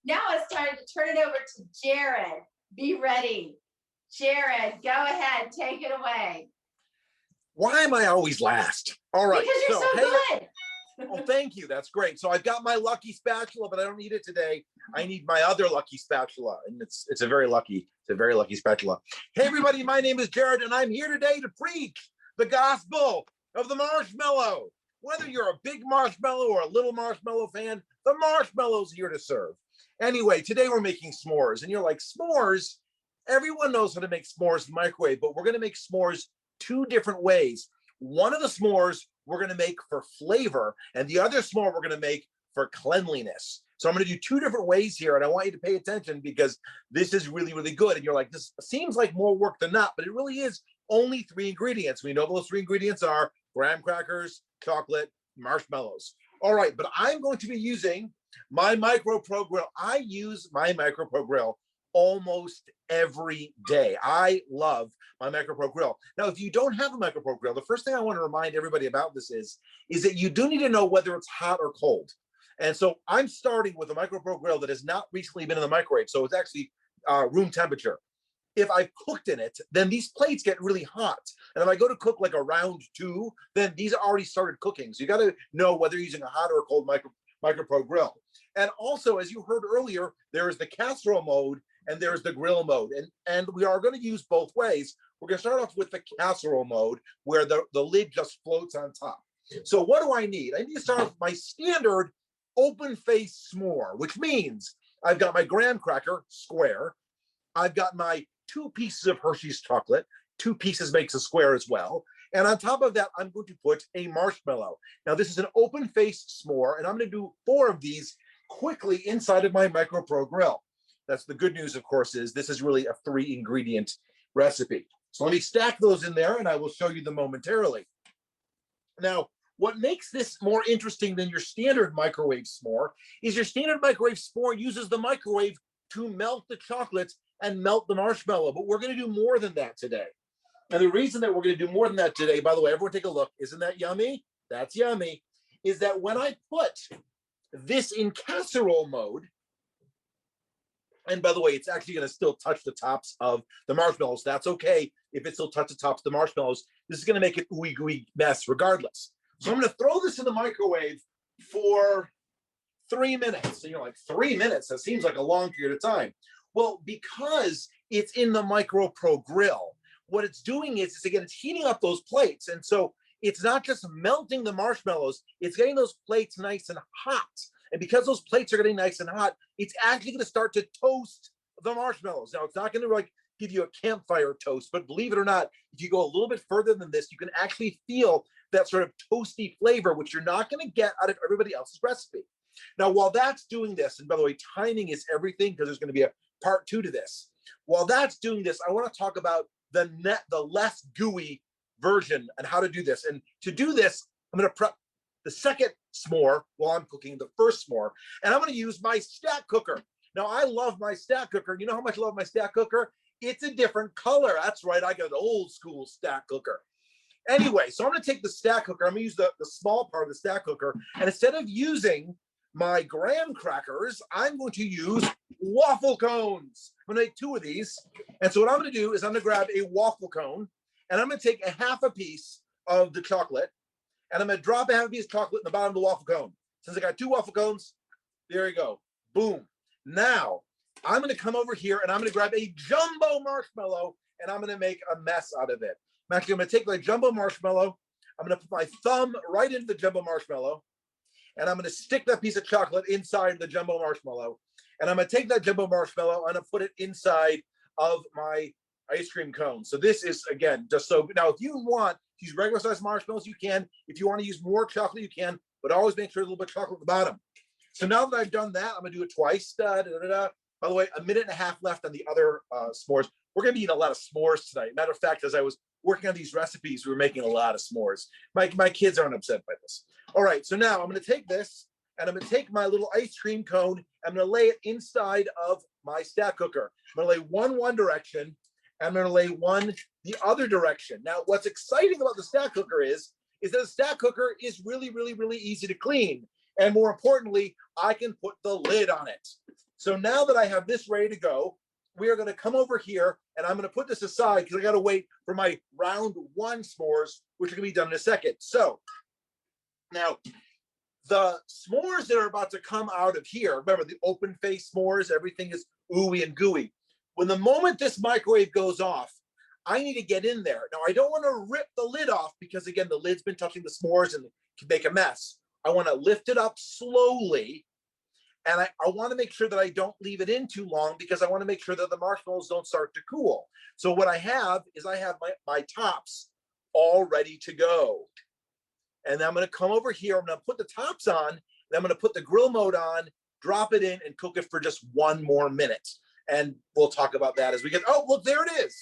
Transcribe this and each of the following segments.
Now it's time to turn it over to Jared. Be ready. Jared, go ahead. Take it away. Why am I always last? All right. Because you're so good. Oh, thank you. That's great. So I've got my lucky spatula, but I don't need it today. I need my other lucky spatula, and it's a very lucky spatula. Hey, everybody, my name is Jared, and I'm here today to preach the gospel of the marshmallow. Whether you're a big marshmallow or a little marshmallow fan, the marshmallow's here to serve. Anyway, today we're making s'mores, and you're like, s'mores? Everyone knows how to make s'mores in the microwave, but we're going to make s'mores two different ways. One of the s'mores we're going to make for flavor, and the other s'more we're going to make for cleanliness. So I'm going to do two different ways here, and I want you to pay attention because this is really, really good. And you're like, this seems like more work than not, but it really is only 3 ingredients. We know those 3 ingredients are graham crackers, chocolate, marshmallows. All right, but I'm going to be using my Micro Pro Grill. I use my Micro Pro Grill almost every day. I love my Micro Pro Grill. Now, if you don't have a Micro Pro Grill, the first thing I want to remind everybody about this is that you do need to know whether it's hot or cold. And so I'm starting with a Micro Pro Grill that has not recently been in the microwave, so it's actually room temperature. If I've cooked in it, then these plates get really hot. And if I go to cook like a round 2, then these already started cooking. So you got to know whether you're using a hot or a cold Micro Pro Grill. And also, as you heard earlier, there is the casserole mode and there's the grill mode. And we are going to use both ways. We're going to start off with the casserole mode where the lid just floats on top. So what do I need? I need to start with my standard open face s'more, which means I've got my graham cracker, square. I've got my 2 pieces of Hershey's chocolate. 2 pieces makes a square as well. And on top of that, I'm going to put a marshmallow. Now, this is an open face s'more, and I'm going to do 4 of these quickly inside of my Micro Pro Grill. That's the good news, of course, is this is really a 3 ingredient recipe. So let me stack those in there and I will show you them momentarily. Now, what makes this more interesting than your standard microwave s'more is your standard microwave s'more uses the microwave to melt the chocolate and melt the marshmallow, but we're going to do more than that today. And the reason that we're going to do more than that today, by the way, everyone take a look. Isn't that yummy? That's yummy. Is that when I put this in casserole mode, and by the way, it's actually going to still touch the tops of the marshmallows. That's okay if it still touches the tops of the marshmallows. This is going to make it ooey gooey mess regardless. So I'm going to throw this in the microwave for 3 minutes. And you're like, 3 minutes? That seems like a long period of time. Well, because it's in the Micro Pro Grill, what it's doing is again, it's heating up those plates. And so it's not just melting the marshmallows, it's getting those plates nice and hot. And because those plates are getting nice and hot, it's actually going to start to toast the marshmallows. Now, it's not going to like give you a campfire toast, but believe it or not, if you go a little bit further than this, you can actually feel that sort of toasty flavor, which you're not going to get out of everybody else's recipe. Now, while that's doing this, and by the way, timing is everything because there's going to be a part 2 to this. While that's doing this, I want to talk about the less gooey version and how to do this. And to do this, I'm going to prep the second s'more while I'm cooking the first s'more. And I'm going to use my stack cooker. Now, I love my stack cooker. You know how much I love my stack cooker? It's a different color. That's right. I got an old school stack cooker. Anyway, so I'm going to take the stack cooker. I'm going to use the small part of the stack cooker. And instead of using my graham crackers, I'm going to use waffle cones. I'm going to make 2 of these. And so what I'm going to do is I'm going to grab a waffle cone and I'm going to take a half a piece of the chocolate and I'm going to drop a half a piece of chocolate in the bottom of the waffle cone. Since I got 2 waffle cones, there you go. Boom. Now, I'm going to come over here and I'm going to grab a jumbo marshmallow and I'm going to make a mess out of it. I'm actually going to take my jumbo marshmallow. I'm going to put my thumb right into the jumbo marshmallow. And I'm going to stick that piece of chocolate inside the jumbo marshmallow. And I'm going to take that jumbo marshmallow and I'm put it inside of my ice cream cone. So this is, again, just so, now if you want to use regular size marshmallows, you can. If you want to use more chocolate, you can, but always make sure there's a little bit of chocolate at the bottom. So now that I've done that, I'm going to do it twice. By the way, 1.5 minutes left on the other s'mores. We're going to be eating a lot of s'mores tonight. Matter of fact, as I was working on these recipes, we were making a lot of s'mores. My kids aren't upset by this. All right, so now I'm going to take this and I'm going to take my little ice cream cone. I'm going to lay it inside of my stack cooker. I'm going to lay one direction. And I'm going to lay one the other direction. Now, what's exciting about the stack cooker is that the stack cooker is really, really, really easy to clean. And more importantly, I can put the lid on it. So now that I have this ready to go, we are going to come over here and I'm going to put this aside because I got to wait for my round 1 s'mores, which are going to be done in a second. So now the s'mores that are about to come out of here, remember the open face s'mores, everything is ooey and gooey. When the moment this microwave goes off, I need to get in there. Now, I don't want to rip the lid off because, again, the lid's been touching the s'mores and can make a mess. I want to lift it up slowly, and I want to make sure that I don't leave it in too long because I want to make sure that the marshmallows don't start to cool. So what I have is I have my tops all ready to go. And then I'm going to come over here. I'm going to put the tops on. And I'm going to put the grill mode on, drop it in, and cook it for just 1 more minute. And we'll talk about that as we get. Oh, look, there it is.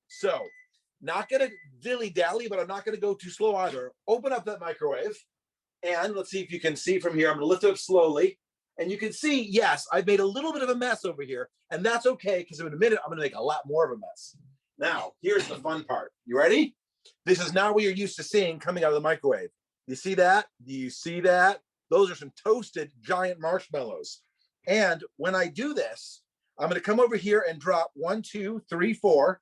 So not going to dilly-dally, but I'm not going to go too slow either. Open up that microwave. And let's see if you can see from here. I'm going to lift it up slowly. And you can see, yes, I've made a little bit of a mess over here. And that's okay, because in a minute, I'm going to make a lot more of a mess. Now, here's the fun part. You ready? This is not what you're used to seeing coming out of the microwave. You see that? Do you see that? Those are some toasted giant marshmallows. And when I do this, I'm going to come over here and drop 1, 2, 3, 4,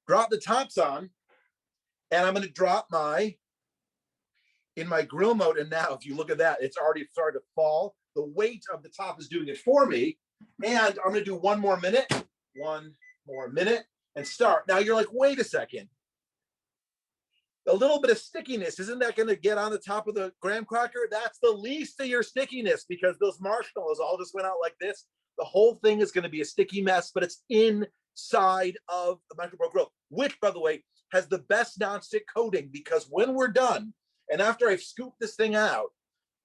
drop the tops on, and I'm going to drop in my grill mode. And now, if you look at that, it's already started to fall. The weight of the top is doing it for me. And I'm going to do 1 more minute, 1 more minute, and start. Now you're like, wait a second. A little bit of stickiness, isn't that going to get on the top of the graham cracker? That's the least of your stickiness because those marshmallows all just went out like this. The whole thing is going to be a sticky mess, but it's inside of the microwave grill, which, by the way, has the best nonstick coating because when we're done, and after I've scooped this thing out,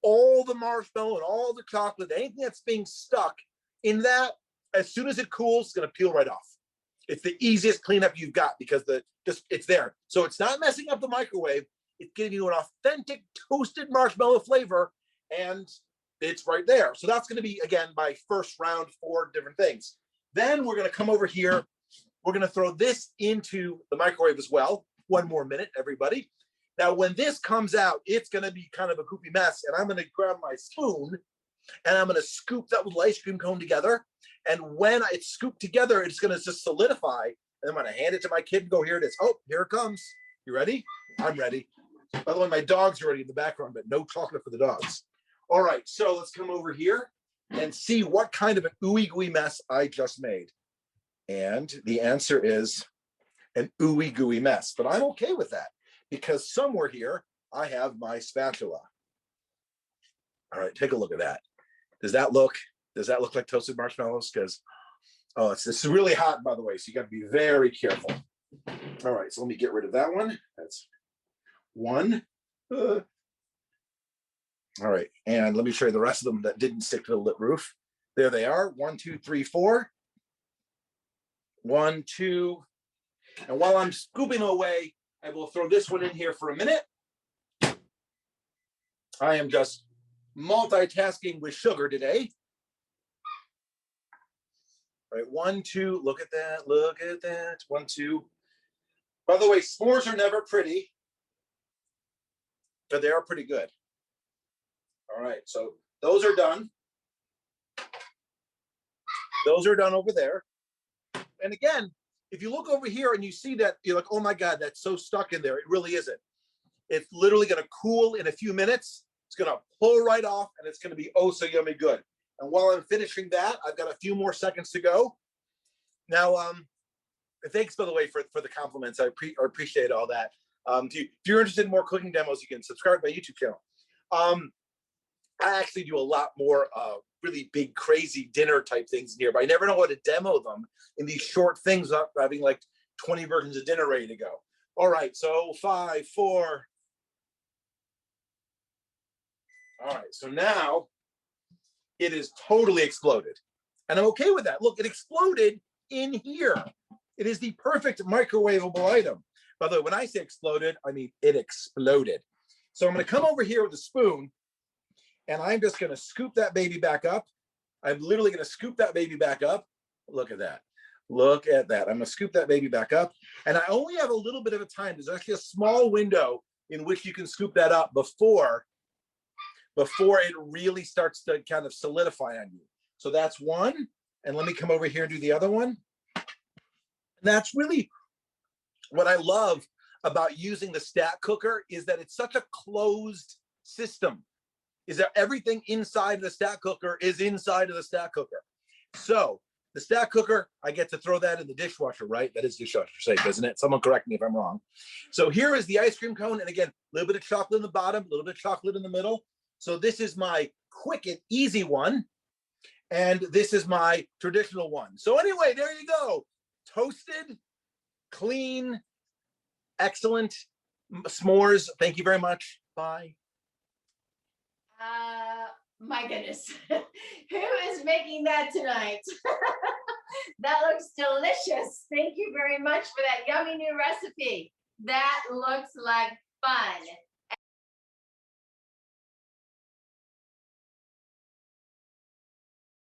all the marshmallow and all the chocolate, anything that's being stuck in that, as soon as it cools, it's going to peel right off. It's the easiest cleanup you've got because it's there. So it's not messing up the microwave. It's giving you an authentic toasted marshmallow flavor, and it's right there. So that's going to be, again, my first round 4 different things. Then we're going to come over here. We're going to throw this into the microwave as well. 1 more minute, everybody. Now, when this comes out, it's going to be kind of a goopy mess, and I'm going to grab my spoon, and I'm going to scoop that little ice cream cone together. And when it's scooped together, it's going to just solidify. And I'm going to hand it to my kid and go, here it is. Oh, here it comes. You ready? I'm ready. By the way, my dog's ready in the background, but no chocolate for the dogs. All right, so let's come over here and see what kind of an ooey gooey mess I just made. And the answer is an ooey gooey mess, but I'm okay with that because somewhere here I have my spatula. All right, take a look at that. Does that look like toasted marshmallows? Because, oh, this is really hot, by the way, so you got to be very careful. All right, so let me get rid of that one. That's 1. All right, and let me show you the rest of them that didn't stick to the lit roof. There they are. 1, 2, 3, 4. 1, 2. And while I'm scooping away, I will throw this one in here for a minute. I am just multitasking with sugar today. All right, 1, 2, look at that, 1, 2. By the way, s'mores are never pretty, but they are pretty good. All right, so those are done. Those are done over there. And again, if you look over here and you see that, you're like, oh my God, that's so stuck in there. It really isn't. It's literally going to cool in a few minutes. It's going to pull right off, and it's going to be oh so yummy good. And while I'm finishing that, I've got a few more seconds to go. Now, thanks, by the way, for the compliments. I appreciate all that. If you're interested in more cooking demos, you can subscribe to my YouTube channel. I actually do a lot more really big, crazy dinner type things in here, but I never know how to demo them in these short things without having like 20 versions of dinner ready to go. All right, so 5, 4. All right, so now it is totally exploded. And I'm okay with that. Look, it exploded in here. It is the perfect microwavable item. By the way, when I say exploded, I mean it exploded. So I'm going to come over here with a spoon, and I'm just going to scoop that baby back up. I'm literally going to scoop that baby back up. Look at that. Look at that. I'm going to scoop that baby back up. And I only have a little bit of a time. There's actually a small window in which you can scoop that up before it really starts to kind of solidify on you. So that's one. And let me come over here and do the other one. And that's really what I love about using the stack cooker, is that it's such a closed system, is that everything inside the stack cooker is inside of the stack cooker. So the stack cooker, I get to throw that in the dishwasher, right? That is dishwasher safe, isn't it? Someone correct me if I'm wrong. So here is the ice cream cone. And again, a little bit of chocolate in the bottom, a little bit of chocolate in the middle. So this is my quick and easy one. And this is my traditional one. So anyway, there you go. Toasted, clean, excellent s'mores. Thank you very much. Bye. My goodness. Who is making that tonight? That looks delicious. Thank you very much for that yummy new recipe. That looks like fun.